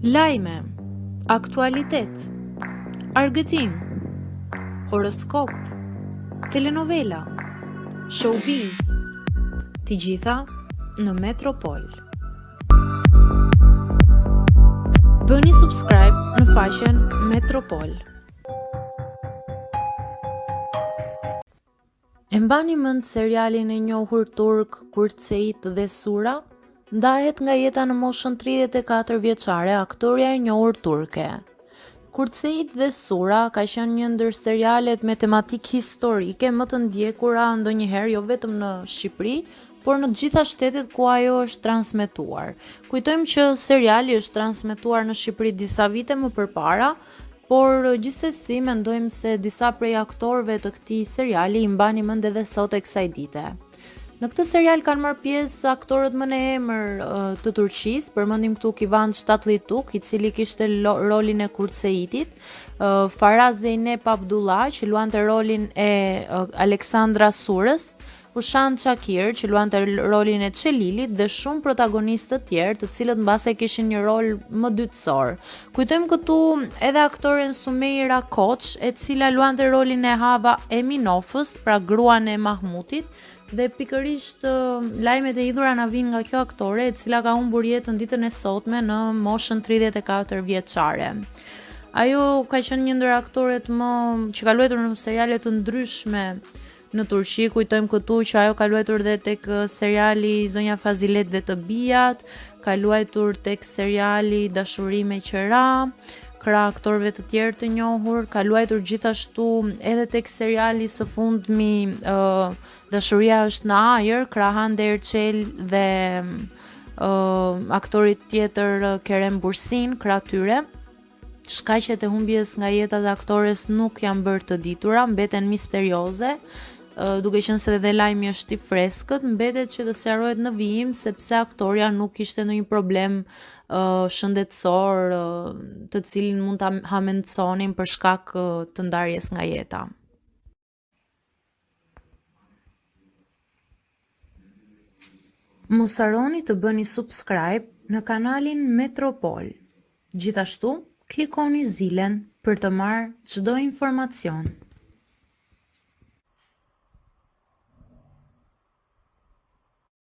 Lajme, aktualitet, argëtim, horoskop, telenovela, showbiz, të gjitha në Metropol. Bëni subscribe në faqen Metropol. E mbani mend serialin e njohur turk Kurtësejt dhe Sura? Ndahet nga jeta në moshën 34 vjeçare aktoria e njohur turke. Kurtësejt dhe Sura ka qenë një ndër serialet me tematikë historike më të ndjekura ndonjëherë jo vetëm në Shqipëri, por në të gjitha shtetet ku ajo është transmetuar. Kujtojmë që seriali është transmetuar në Shqipëri disa vite më përpara, por gjithsesi mendojmë se disa prej aktorëve të këtij seriali i mbani mend edhe sot e kësaj dite. Në këtë serial kanë marrë pjesë aktorët më në emër të Turqisë, përmendim këtu Kivan Shtatlituk, i cili kishte rolin e Kurtësejtit, Faraz Zeynep Abdullah, që luante rolin e Aleksandra Surës, Ushan Çakir, që luante rolin e Çelilit dhe shumë protagonistë të tjerë, të cilët mbase kishin një rol më dytësor. Kujtojmë këtu edhe aktoren Sumeira Koç, e cila luante rolin e Hava Eminofës, pra gruan e Mahmutit, dhe pikërisht lajmet e idhura na vijnë nga kjo aktore e cila ka humbur jetën ditën e sotme në moshën 34 vjeçare. Ajo ka qenë një ndër aktoret që ka luajtur në seriale të ndryshme në Turqi. Kujtojmë këtu që ajo ka luajtur dhe tek seriali Zonja Fazilet dhe të bijat, ka luajtur tek seriali Dashuri me qera, krah aktorëve të tjerë të njohur, ka luajtur gjithashtu edhe tek seriali së fundmi Dashuria është në ajër, krah Hande Erçel dhe aktorit tjetër Kerem Bursin, krah tyre. Shkaqet e humbjes nga jeta e aktores nuk janë bërë të ditura, mbeten misterioze, duke qenë se edhe lajmi është i freskët, mbetet që të sqarohet në vijim sepse aktoria nuk kishte ndonjë problem shëndetësor të cilin mund ta hamendsonin për shkak të ndarjes nga jeta. Mos harroni të bëni subscribe në kanalin Metropol. Gjithashtu, klikoni zilen për të marrë çdo informacion.